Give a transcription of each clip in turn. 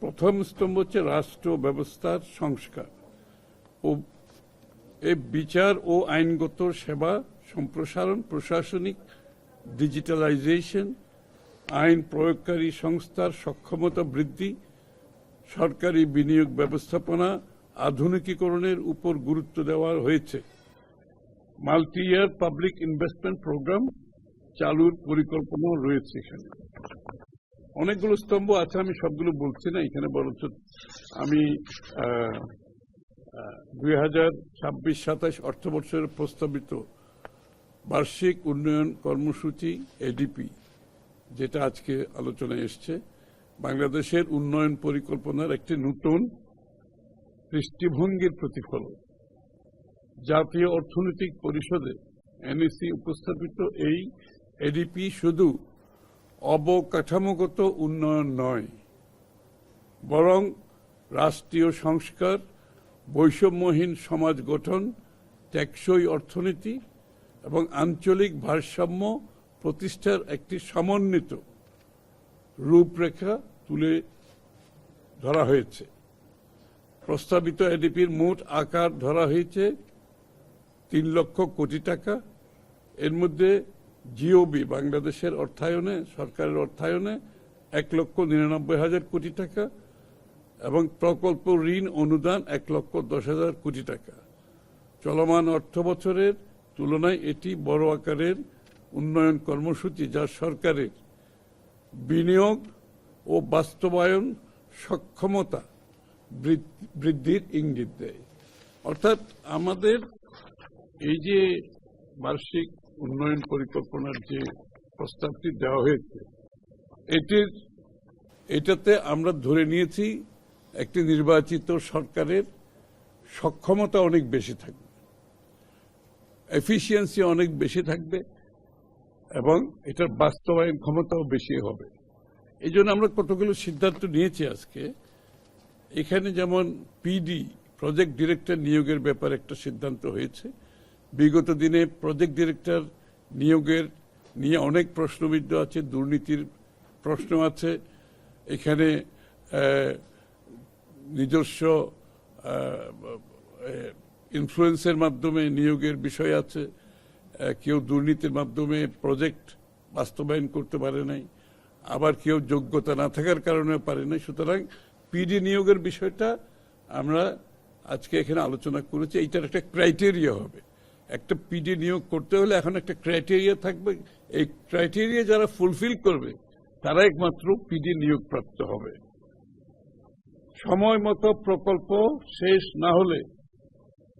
প্রথম স্তম্ভ হচ্ছে রাষ্ট্র ব্যবস্থার সংস্কার ও এই বিচার ও আইনগত সেবা সম্প্রসারণ, প্রশাসনিক ডিজিটালাইজেশন, আইন প্রয়োগকারী সংস্থার সক্ষমতা বৃদ্ধি, সরকারি বিনিয়োগ ব্যবস্থাপনা আধুনিকীকরণের উপর গুরুত্ব দেওয়া হয়েছে। Multi year public investment programme চালুর পরিকল্পনা রয়েছে। এখানে অনেকগুলো স্তম্ভ আছে, আমি সবগুলো বলছি না এখানে, বরঞ্চ আমি 2026-27 অর্থবর্ষের প্রস্তাবিত বার্ষিক উন্নয়ন কর্মসূচি এডিপি, যেটা আজকে আলোচনায় এসছে, বাংলাদেশের উন্নয়ন পরিকল্পনার একটি নতুন দৃষ্টিভঙ্গির প্রতিফলন। জাতীয় অর্থনৈতিক পরিষদে এনইসি উপস্থাপিত এই এডিপি শুধু অবকাঠামোগত উন্নয়ন নয়, বরং রাষ্ট্রীয় সংস্কার, বৈষম্যহীন সমাজ গঠন, টেকসই অর্থনীতি এবং আঞ্চলিক ভারসাম্য প্রতিষ্ঠার একটি সমন্বিত রূপরেখা তুলে ধরা হয়েছে। প্রস্তাবিত এডিপির মোট আকার ধরা হয়েছে 3 লক্ষ কোটি টাকা। এর মধ্যে জিওবি বাংলাদেশের অর্থায়নে, সরকারের অর্থায়নে 1,99,000 কোটি টাকা এবং প্রকল্প ঋণ অনুদান 1,10,000 কোটি টাকা। চলমান অর্থ বছরের তুলনায় এটি বড় আকারের উন্নয়ন কর্মসূচি, যা সরকারের বিনিয়োগ ও বাস্তবায়ন সক্ষমতা বৃদ্ধির ইঙ্গিত দেয়। অর্থাৎ আমাদের এই যে বার্ষিক উন্নয়ন পরিকল্পনার যে প্রস্তাবটি দেওয়া হয়েছে, এটাতে আমরা ধরে নিয়েছি একটি নির্বাচিত সরকারের সক্ষমতা অনেক বেশি থাকবে, এফিসিয়েন্সি অনেক বেশি থাকবে এবং এটার বাস্তবায়ন ক্ষমতাও বেশি হবে। এই জন্য আমরা কতগুলো সিদ্ধান্ত নিয়েছি আজকে। এখানে যেমন পিডি, প্রজেক্ট ডিরেক্টর নিয়োগের ব্যাপারে একটা সিদ্ধান্ত হয়েছে। বিগত দিনে প্রজেক্ট ডিরেক্টর নিয়োগের নিয়ে অনেক প্রশ্নবিদ্ধ আছে, দুর্নীতির প্রশ্ন আছে, এখানে নিজস্ব ইনফ্লুয়েন্সের মাধ্যমে নিয়োগের বিষয় আছে, কেউ দুর্নীতির মাধ্যমে প্রজেক্ট বাস্তবায়ন করতে পারে নাই, আবার কেউ যোগ্যতা না থাকার কারণে পারে নাই। সুতরাং পিডি নিয়োগের বিষয়টা আমরা আজকে এখানে আলোচনা করেছি। এইটার একটা ক্রাইটেরিয়া হবে। একটা পিডি নিয়োগ করতে হলে এখন একটা ক্রাইটেরিয়া থাকবে, এই ক্রাইটেরিয়া যারা ফুলফিল করবে তারা একমাত্র পিডি নিয়োগ প্রাপ্ত হবে। সময় মতো প্রকল্প শেষ না হলে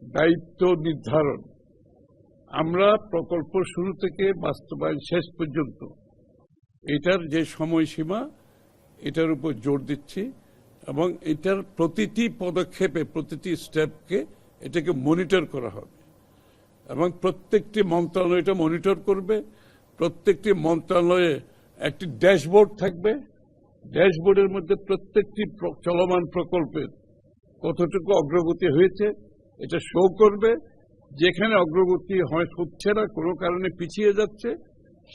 দায়িত্ব নির্ধারণ, আমরা প্রকল্প শুরু থেকে বাস্তবায়ন শেষ পর্যন্ত এটার যে সময়সীমা, এটার উপর জোর দিচ্ছি এবং এটার প্রতিটি পদক্ষেপে, প্রতিটি স্টেপকে এটাকে মনিটর করা হবে এবং প্রত্যেকটি মন্ত্রণালয় এটা মনিটর করবে। প্রত্যেকটি মন্ত্রণালয়ে একটি ড্যাশবোর্ড থাকবে, ড্যাশবোর্ডের মধ্যে প্রত্যেকটি চলমান প্রকল্পের কতটুকু অগ্রগতি হয়েছে এটা শো করবে। যেখানে অগ্রগতি হচ্ছে না, কোনো কারণে পিছিয়ে যাচ্ছে,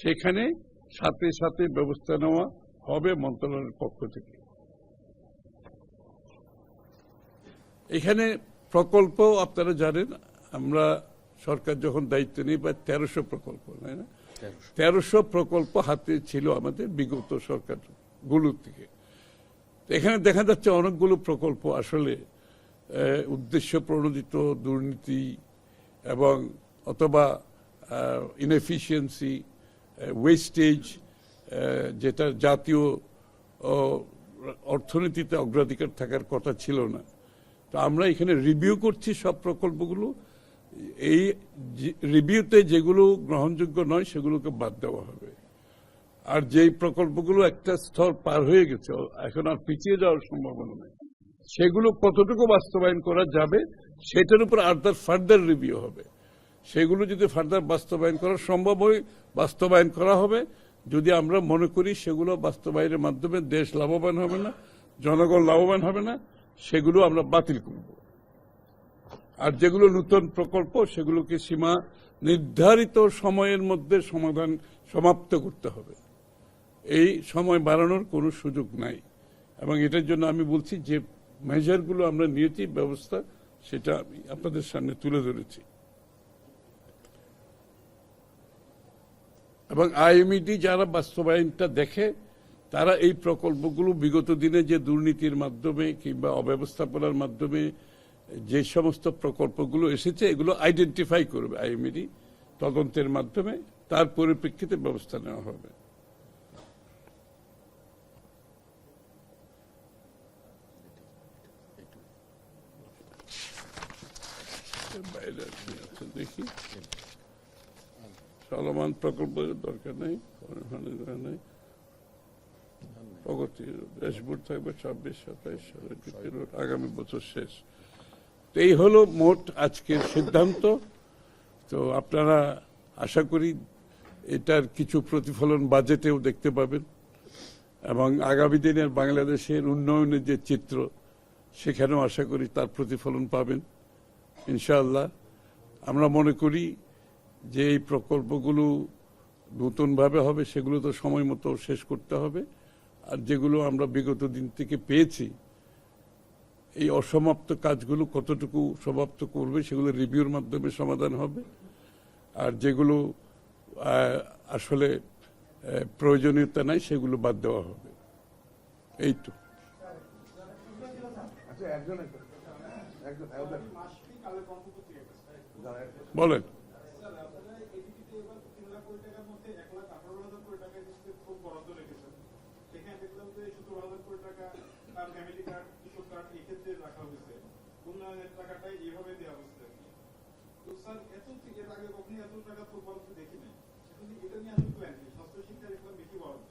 সেখানে সাথে সাথে ব্যবস্থা নেওয়া হবে মন্ত্রণালয়ের পক্ষ থেকে। এখানে প্রকল্প আপনারা জানেন, আমরা সরকার যখন দায়িত্ব নিই প্রায় 1300 প্রকল্প, তাই না? 1300 প্রকল্প হাতে ছিল আমাদের বিগত সরকারগুলোর থেকে। এখানে দেখা যাচ্ছে অনেকগুলো প্রকল্প আসলে উদ্দেশ্য প্রণোদিত দুর্নীতি এবং অথবা ইনএফিসিয়েন্সি, ওয়েস্টেজ, যেটা জাতীয় অর্থনীতিতে অগ্রাধিকার থাকার কথা ছিল না। তো আমরা এখানে রিভিউ করছি সব প্রকল্পগুলো। এই রিভিউতে যেগুলো গ্রহণযোগ্য নয় সেগুলোকে বাদ দেওয়া হবে। আর যেই প্রকল্পগুলো একটা স্তর পার হয়ে গেছে, এখন আর পিছিয়ে যাওয়ার সম্ভাবনা নেই, সেগুলো কতটুকু বাস্তবায়ন করা যাবে সেটার উপর ফার্দার রিভিউ হবে। সেগুলো যদি ফার্দার বাস্তবায়ন করা সম্ভব হয় বাস্তবায়ন করা হবে। যদি আমরা মনে করি সেগুলো বাস্তবায়নের মাধ্যমে দেশ লাভবান হবে না, জনগণ লাভবান হবে না, সেগুলো আমরা বাতিল করব। আর যেগুলো নতুন প্রকল্প সেগুলোকে সীমা নির্ধারিত সময়ের মধ্যে সমাপ্ত করতে হবে। এই সময় বাড়ানোর কোনো সুযোগ নাই। এবং এটার জন্য আমি বলছি যে মেজারগুলো আমরা নিয়েছি, ব্যবস্থা, সেটা আমি আপনাদের সামনে তুলে ধরেছি। এবং আইএমইডি যারা বাস্তবায়নটা দেখে, তারা এই প্রকল্পগুলো বিগত দিনে যে দুর্নীতির মাধ্যমে কিংবা অব্যবস্থাপনার মাধ্যমে যে সমস্ত প্রকল্পগুলো এসেছে, এগুলো আইডেন্টিফাই করবে আইএমইডি তদন্তের মাধ্যমে, তার পরিপ্রেক্ষিতে ব্যবস্থা নেওয়া হবে। দেখি, চলমান প্রকল্পের দরকার নেই, প্রগতি ড্যাশবোর্ড থাকবে 26-27 আগামী বছর শেষ। এই হলো মোট আজকের সিদ্ধান্ত। তো আপনারা আশা করি এটার কিছু প্রতিফলন বাজেটেও দেখতে পাবেন, এবং আগামী দিনের বাংলাদেশের উন্নয়নের যে চিত্র, সেখানেও আশা করি তার প্রতিফলন পাবেন ইনশাআল্লাহ। আমরা মনে করি যে এই প্রকল্পগুলো নতুনভাবে হবে, সেগুলো তো সময় মতো শেষ করতে হবে। আর যেগুলো আমরা বিগত দিন থেকে পেয়েছি, এই অসমাপ্ত কাজগুলো কতটুকু সমাপ্ত করবে, সেগুলো রিভিউর মাধ্যমে সমাধান হবে। আর যেগুলো আসলে প্রয়োজনীয়তা নাই, সেগুলো বাদ দেওয়া হবে। এই তো। বলেন।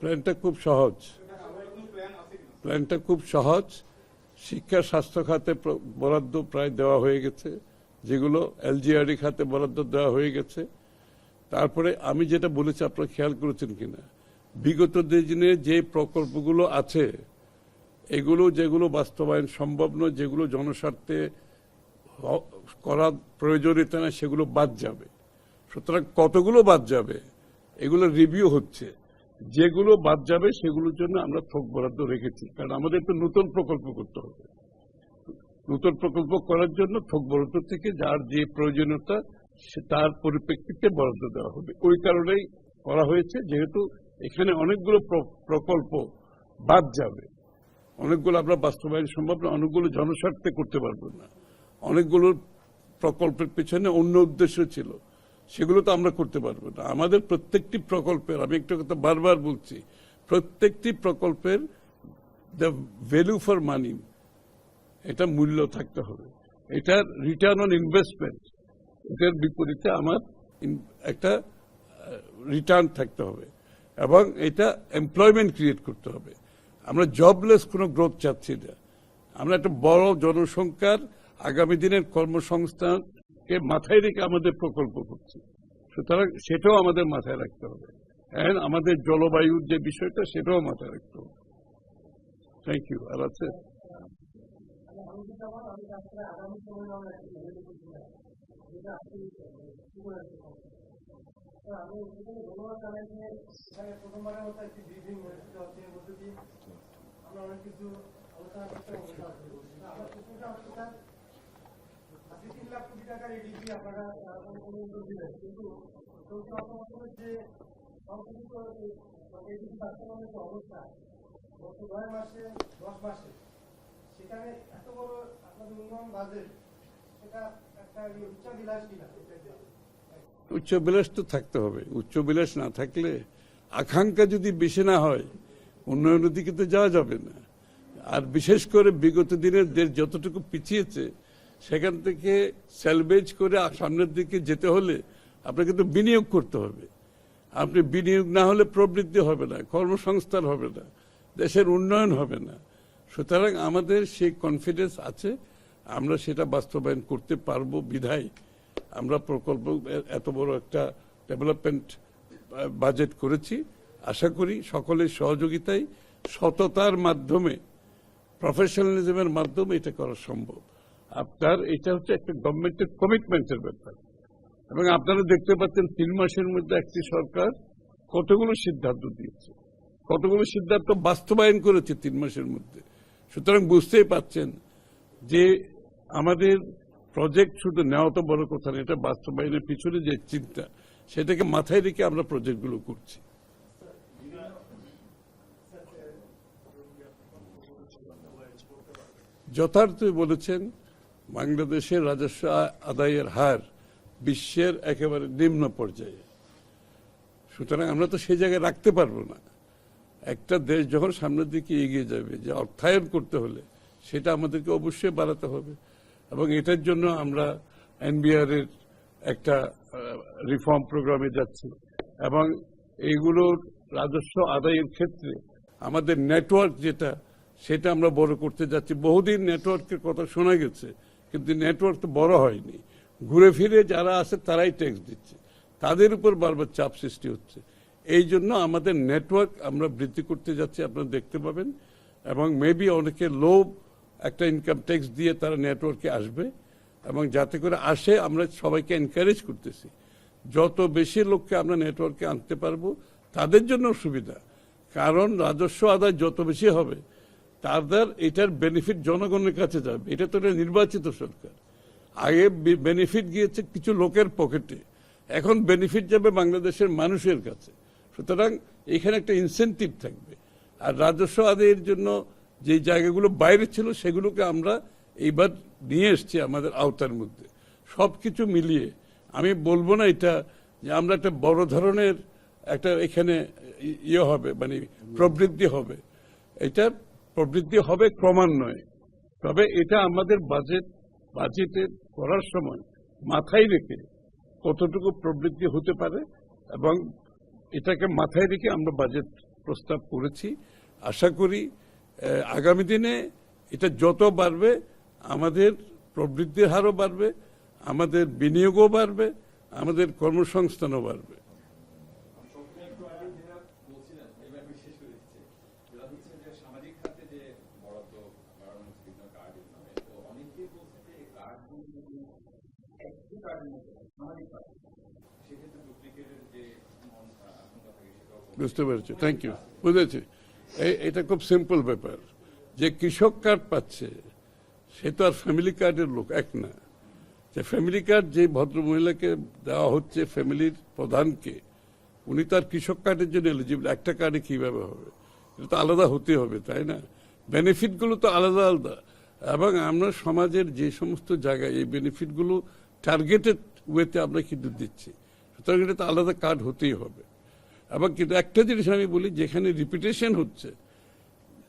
প্ল্যানটা খুব সহজ, প্ল্যানটা খুব সহজ। শিক্ষা স্বাস্থ্য খাতে বরাদ্দ প্রায় দেওয়া হয়ে গেছে, যেগুলো এলজিআরডি খাতে বরাদ্দ দেওয়া হয়ে গেছে। তারপরে আমি যেটা বলেছি, আপনারা খেয়াল করেছেন কিনা, বিগত দিনে যে প্রকল্পগুলো আছে, এগুলো যেগুলো বাস্তবায়ন সম্ভব নয়, যেগুলো জনস্বার্থে করার প্রয়োজনীয়তা না, সেগুলো বাদ যাবে। সুতরাং কতগুলো বাদ যাবে, এগুলো রিভিউ হচ্ছে। যেগুলো বাদ যাবে সেগুলোর জন্য আমরা থোক বরাদ্দ রেখেছি, কারণ আমাদের তো নতুন প্রকল্প করতে হবে। নতুন প্রকল্প করার জন্য থোক বরাদ্দ থেকে যার যে প্রয়োজনীয়তা, তার পরিপ্রেক্ষিতে বরাদ্দ দেওয়া হবে। ওই কারণেই করা হয়েছে, যেহেতু এখানে অনেকগুলো প্রকল্প বাদ যাবে, অনেকগুলো আমরা বাস্তবায়ন সম্ভব না, অনেকগুলো জনস্বার্থে করতে পারবো না, অনেকগুলো প্রকল্পের পেছনে অন্য উদ্দেশ্য ছিল, সেগুলো তো আমরা করতে পারবো না। আমাদের প্রত্যেকটি প্রকল্পের, আমি একটা কথা বারবার বলছি, প্রত্যেকটি প্রকল্পের দ্য ভ্যালু ফর মানি, এটা মূল্য থাকতে হবে, এটার রিটার্ন অন ইনভেস্টমেন্ট, এটার বিপরীতে আমার একটা রিটার্ন থাকতে হবে, এবং এটা এমপ্লয়মেন্ট ক্রিয়েট করতে হবে। আমরা জবলেস কোনো গ্রোথ চাচ্ছি না, আমরা একটা বড় জনসংখ্যার আগামী দিনের কর্মসংস্থানকে মাথায় রেখে আমাদের প্রকল্প করছি। সুতরাং সেটাও আমাদের মাথায় রাখতে হবে, এন্ড আমাদের জলবায়ুর যে বিষয়টা, সেটাও মাথায় রাখতে হবে। Thank you. আর আছে আমি ধন্যবাদ জানাই যে এখানে প্রথমবারের মতো একটি ব্রিফিং অনুষ্ঠিত হচ্ছে, এর মধ্যে দিয়ে আমরা অনেক কিছু আলোচনা করতে আমরা প্রথমটা হচ্ছে স্যার, আজকে 3 লাখ কোটি টাকার এডিপি আপনারা অনুমোদন দিলেন, কিন্তু চলতি অর্থবছরের যে সংশোধিত এডিপি বাস্তবায়নের যে অবস্থা, গত 9 মাসে 10 মাসে, সেখানে এত বড় আপনাদের উন্নয়ন বাজেট, সেটা একটা উচ্চাবিলাস কিনা? উচ্চবিলাস তো থাকতে হবে, উচ্চবিলাস না থাকলে, আকাঙ্ক্ষা যদি বেশি না হয়, উন্নয়নের দিকে তো যাওয়া যাবে না। আর বিশেষ করে বিগত দিনের দেশ যতটুকু পিছিয়েছে, সেখান থেকে স্যালভেজ করে সামনের দিকে যেতে হলে আপনাকে তো বিনিয়োগ করতে হবে। আপনি বিনিয়োগ না হলে প্রবৃদ্ধি হবে না, কর্মসংস্থান হবে না, দেশের উন্নয়ন হবে না। সুতরাং আমাদের সেই কনফিডেন্স আছে, আমরা সেটা বাস্তবায়ন করতে পারবো বিধায় আমরা প্রকল্প এত বড় একটা ডেভেলপমেন্ট বাজেট করেছি। আশা করি সকলের সহযোগিতায়, সততার মাধ্যমে, প্রফেশনালিজমের মাধ্যমে এটা করা সম্ভব। আপনার এটা হচ্ছে একটা গভর্নমেন্টের কমিটমেন্টের ব্যাপার, এবং আপনারা দেখতে পাচ্ছেন 3 মাসের মধ্যে একটি সরকার কতগুলো সিদ্ধান্ত দিয়েছে, কতগুলো সিদ্ধান্ত বাস্তবায়ন করেছে 3 মাসের মধ্যে। সুতরাং বুঝতেই পাচ্ছেন যে আমাদের প্রজেক্ট শুধু নেওয়া তো বড় কথা না, এটা বাস্তবায়নের পিছনে যে চিন্তা সেটাকে মাথায় রেখে আমরা প্রজেক্টগুলো করছি। যথার্থই বলেছেন, বাংলাদেশের রাজস্ব আদায়ের হার বিশ্বের একেবারে নিম্ন পর্যায়ে। সুতরাং আমরা তো সেই জায়গায় রাখতে পারবো না। একটা দেশ যখন সামনের দিকে এগিয়ে যাবে, যে অর্থায়ন করতে হলে সেটা আমাদেরকে অবশ্যই বাড়াতে হবে, এবং এটার জন্য আমরা এনবিআর এর একটা রিফর্ম প্রোগ্রামে যাচ্ছি, এবং এইগুলোর রাজস্ব আদায়ের ক্ষেত্রে আমাদের নেটওয়ার্ক যেটা সেটা আমরা বড় করতে যাচ্ছি। বহুদিন নেটওয়ার্কের কথা শোনা গেছে, কিন্তু নেটওয়ার্ক তো বড় হয়নি। ঘুরে ফিরে যারা আছে তারাই ট্যাক্স দিচ্ছে, তাদের উপর বারবার চাপ সৃষ্টি হচ্ছে। এই জন্য আমাদের নেটওয়ার্ক আমরা বৃদ্ধি করতে যাচ্ছি, আপনারা দেখতে পাবেন। এবং মেবি অনেকে লোভ একটা ইনকাম ট্যাক্স দিয়ে তারা নেটওয়ার্কে আসবে, এবং যাতে করে আসে আমরা সবাইকে এনকারেজ করতেছি। যত বেশি লোককে আমরা নেটওয়ার্কে আনতে পারবো তাদের জন্য সুবিধা, কারণ রাজস্ব আদায় যত বেশি হবে তাদের এটার বেনিফিট জনগণের কাছে যাবে। এটা তো একটা নির্বাচিত সরকার, আগে বেনিফিট গিয়েছে কিছু লোকের পকেটে, এখন বেনিফিট যাবে বাংলাদেশের মানুষের কাছে। সুতরাং এখানে একটা ইনসেনটিভ থাকবে। আর রাজস্ব আদায়ের জন্য যে জায়গাগুলো বাইরে ছিল সেগুলোকে আমরা এইবার নিয়ে এসছি আমাদের আওতার মধ্যে। সবকিছু মিলিয়ে আমি বলবো না এটা যে আমরা একটা বড় ধরনের একটা এখানে ইয়ে হবে, মানে প্রবৃদ্ধি হবে। এটা প্রবৃদ্ধি হবে ক্রমান্বয়ে, তবে এটা আমাদের বাজেটে করার সময় মাথায় রেখে কতটুকু প্রবৃদ্ধি হতে পারে, এবং এটাকে মাথায় রেখে আমরা বাজেট প্রস্তাব করেছি। আশা করি আগামী দিনে এটা যত বাড়বে আমাদের প্রবৃদ্ধির হারও বাড়বে, আমাদের বিনিয়োগও বাড়বে, আমাদের কর্মসংস্থানও বাড়বে। বুঝতে পেরেছি, থ্যাংক ইউ, বুঝেছি। এটা খুব সিম্পল ব্যাপার, যে কৃষক কার্ড পাচ্ছে সে তো আর ফ্যামিলি কার্ডের লোক এক না। যে ফ্যামিলি কার্ড যে ভদ্র মহিলাকে দেওয়া হচ্ছে, ফ্যামিলির প্রধানকে, উনি তো আর কৃষক কার্ডের জন্য এলিজিবল। একটা কার্ডে কিভাবে হবে? এটা তো আলাদা হতে হবে, তাই না? বেনিফিটগুলো তো আলাদা আলাদা, এবং আমরা সমাজের যে সমস্ত জায়গায় এই বেনিফিটগুলো টার্গেটেড ওয়েতে আমরা কিন্তু দিচ্ছি। সুতরাং এটা তো আলাদা কার্ড হতেই হবে। এবং কিন্তু একটা জিনিস আমি বলি, যেখানে রিপিটেশন হচ্ছে,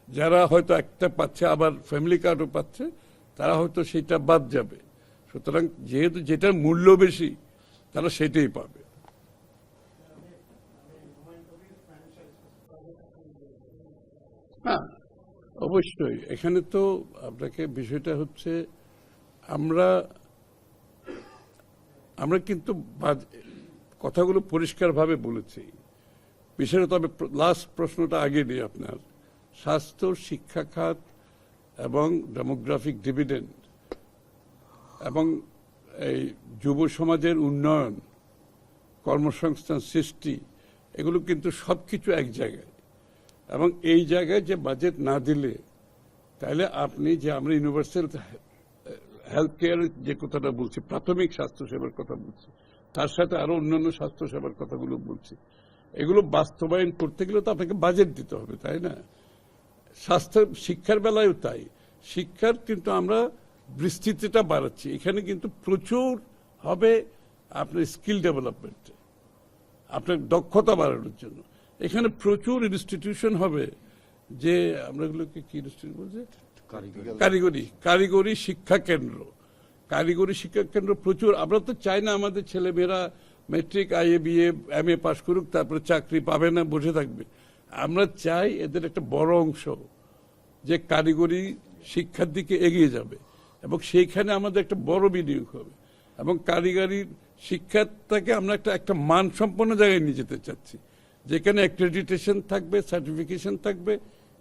যারা হয়তো একটা পাচ্ছে আবার ফ্যামিলি কার্ডও পাচ্ছে, তারা হয়তো সেটা বাদ যাবে। সুতরাং যেহেতু যেটার মূল্য বেশি তারা সেটাই পাবে। হ্যাঁ, অবশ্যই। এখানে তো আপনাকে বিষয়টা হচ্ছে আমরা কিন্তু কথাগুলো পরিষ্কারভাবে বলেছি। বিষয়টা তবে লাস্ট প্রশ্নটা আগে নিয়ে আপনার স্বাস্থ্য, শিক্ষা খাত এবং ডেমোগ্রাফিক ডিভিডেন্ড এবং এই যুব সমাজের উন্নয়ন, কর্মসংস্থান সৃষ্টি, এগুলো কিন্তু সবকিছু এক জায়গায়। এবং এই জায়গায় যে বাজেট না দিলে, তাহলে আপনি যে আমরা ইউনিভার্সাল হেলথ কেয়ারের যে কথাটা বলছি, প্রাথমিক স্বাস্থ্যসেবার কথা বলছি, তার সাথে আরো অন্যান্য স্বাস্থ্যসেবার কথাগুলো বলছি, এগুলো বাস্তবায়ন করতে গেলে তো আপনাকে বাজেট দিতে হবে, তাই না? শিক্ষার বেলায়ও তাই। শিক্ষার কিন্তু আমরা বিস্তৃতিটা বাড়াচ্ছি, এখানে কিন্তু প্রচুর হবে আপনার স্কিল ডেভেলপমেন্টে, আপনার দক্ষতা বাড়ানোর জন্য। এখানে প্রচুর ইনস্টিটিউশন হবে, যে আমরা এগুলোকে কি ইনস্টিটিউট বলছি, কারিগরি শিক্ষা কেন্দ্র। কারিগরি শিক্ষা কেন্দ্র প্রচুর। আমরা তো চাই না আমাদের ছেলেমেয়েরা মেট্রিক, আইএ, বিএ, এমএ পাশ করুক, তারপরে চাকরি পাবে না, বসে থাকবে। আমরা চাই এদের একটা বড় অংশ যে কারিগরি শিক্ষার দিকে এগিয়ে যাবে, এবং সেইখানে আমাদের একটা বড় বিনিয়োগ হবে। এবং কারিগরি শিক্ষাটাকে আমরা একটা মানসম্পন্ন জায়গায় নিয়ে যেতে চাচ্ছি, যেখানে অ্যাক্রেডিটেশন থাকবে, সার্টিফিকেশন থাকবে,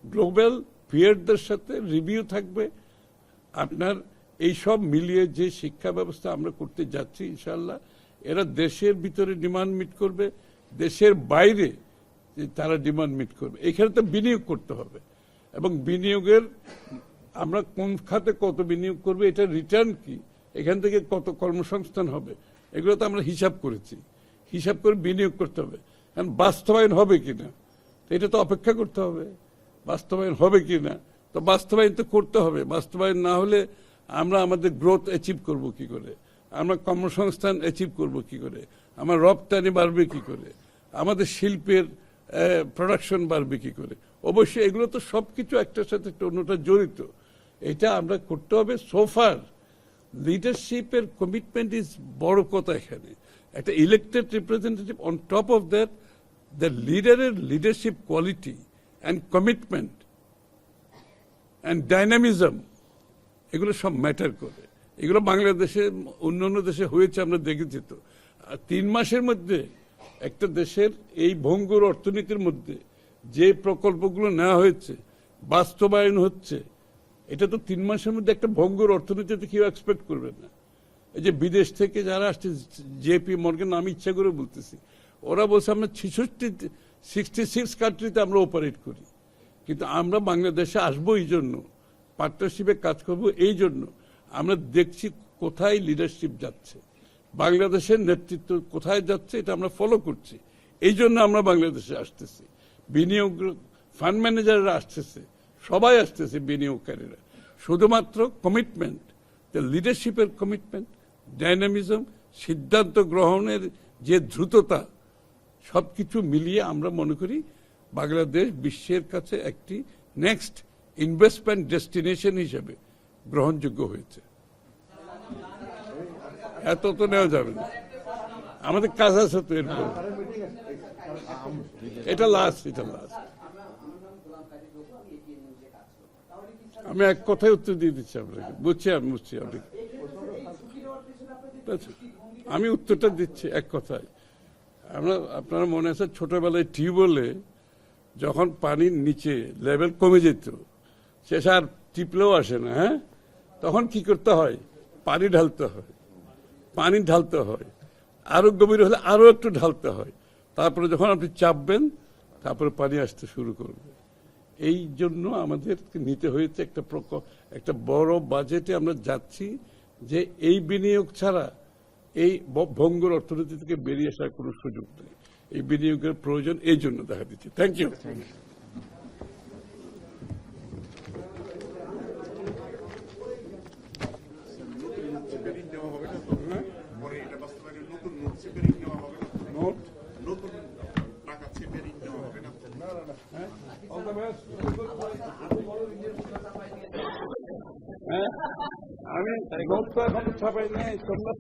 গ্লোবাল পিয়ারদের সাথে রিভিউ থাকবে। আপনার এই সব মিলিয়ে যে শিক্ষা ব্যবস্থা আমরা করতে যাচ্ছি, ইনশাআল্লাহ এরা দেশের ভিতরে ডিমান্ড মিট করবে, দেশের বাইরে তারা ডিমান্ড মিট করবে। এখানে তো বিনিয়োগ করতে হবে, এবং বিনিয়োগের আমরা কোন খাতে কত বিনিয়োগ করবো, এটা রিটার্ন কি, এখান থেকে কত কর্মসংস্থান হবে, এগুলো তো আমরা হিসাব করেছি। হিসাব করে বিনিয়োগ করতে হবে। কারণ বাস্তবায়ন হবে কিনা এটা তো অপেক্ষা করতে হবে। বাস্তবায়ন হবে কিনা, তো বাস্তবায়ন তো করতে হবে। বাস্তবায়ন না হলে আমরা আমাদের গ্রোথ অ্যাচিভ করব কি করে, আমরা কর্মসংস্থান অ্যাচিভ করব কি করে, আমার রপ্তানি বাড়বে কি করে, আমাদের শিল্পের প্রোডাকশন বাড়বে কি করে। অবশ্যই এগুলো তো সবকিছু একটার সাথে অন্যটা জড়িত। এটা আমরা করতে হবে। সোফার লিডারশিপের কমিটমেন্ট ইজ বড় কথা। এখানে একটা elected representative on top of that, the লিডারের leadership quality and commitment and dynamism, এগুলো সব ম্যাটার করে। এগুলো বাংলাদেশে অন্যান্য দেশে হয়েছে, আমরা দেখেছি। তো 3 মাসের মধ্যে একটা দেশের এই ভঙ্গুর অর্থনীতির মধ্যে যে প্রকল্পগুলো নেওয়া হয়েছে, বাস্তবায়ন হচ্ছে, এটা তো 3 মাসের মধ্যে একটা ভঙ্গুর অর্থনীতিতে কেউ এক্সপেক্ট করবে না। এই যে বিদেশ থেকে যারা আসছে, জেপি মর্গান, আমি ইচ্ছা করে বলতেছি, ওরা বলছে আমরা 66 কান্ট্রিতে আমরা অপারেট করি, কিন্তু আমরা বাংলাদেশে আসবো এই জন্য, পার্টনারশিপে কাজ করব এই জন্য। আমরা দেখছি কোথায় লিডারশিপ যাচ্ছে, বাংলাদেশের নেতৃত্ব কোথায় যাচ্ছে, এটা আমরা ফলো করছি। এই জন্য আমরা বাংলাদেশে আসতেছি। বিনিয়োগ ফান্ড ম্যানেজাররা আসতেছে, সবাই আসতেছে বিনিয়োগকারীরা। শুধুমাত্র কমিটমেন্ট, লিডারশিপের কমিটমেন্ট, ডাইনামিজম, সিদ্ধান্ত গ্রহণের যে দ্রুততা, সবকিছু মিলিয়ে আমরা মনে করি বাংলাদেশ বিশ্বের কাছে একটি নেক্সট ইনভেস্টমেন্ট ডেস্টিনেশন হিসেবে গ্রহণযোগ্য হয়েছে। এত তো নেওয়া যাবে না, আমাদের কাজ আছে তো এরপর। এটা লাস্ট। আমি এক কথায় উত্তর দিয়ে দিচ্ছি আপনাকে। বুঝছি আপনি। আমি উত্তরটা দিচ্ছি এক কথায়। আপনারা মনে আছে ছোটবেলায় টিউবওয়েলে যখন পানির নিচে লেভেল কমে যেত, সে আর টিপলেও আসে না, হ্যাঁ, তখন কি করতে হয়, পানি ঢালতে হয়, আরো গভীর হলে আরো একটু ঢালতে হয়, তারপরে যখন আপনি চাপবেন তারপরে পানি আসতে শুরু করবে। এই জন্য আমাদের নিতে হয়েছে একটা বড় বাজেটে আমরা যাচ্ছি, যে এই বিনিয়োগ ছাড়া এই ভঙ্গুর অর্থনীতি থেকে বেরিয়ে আসার কোনো সুযোগ নেই। এই বিনিয়োগের প্রয়োজন এই জন্য দেখা দিচ্ছে। Thank you. আমি নোট তো এখন ছাপাই নাই, তোমরা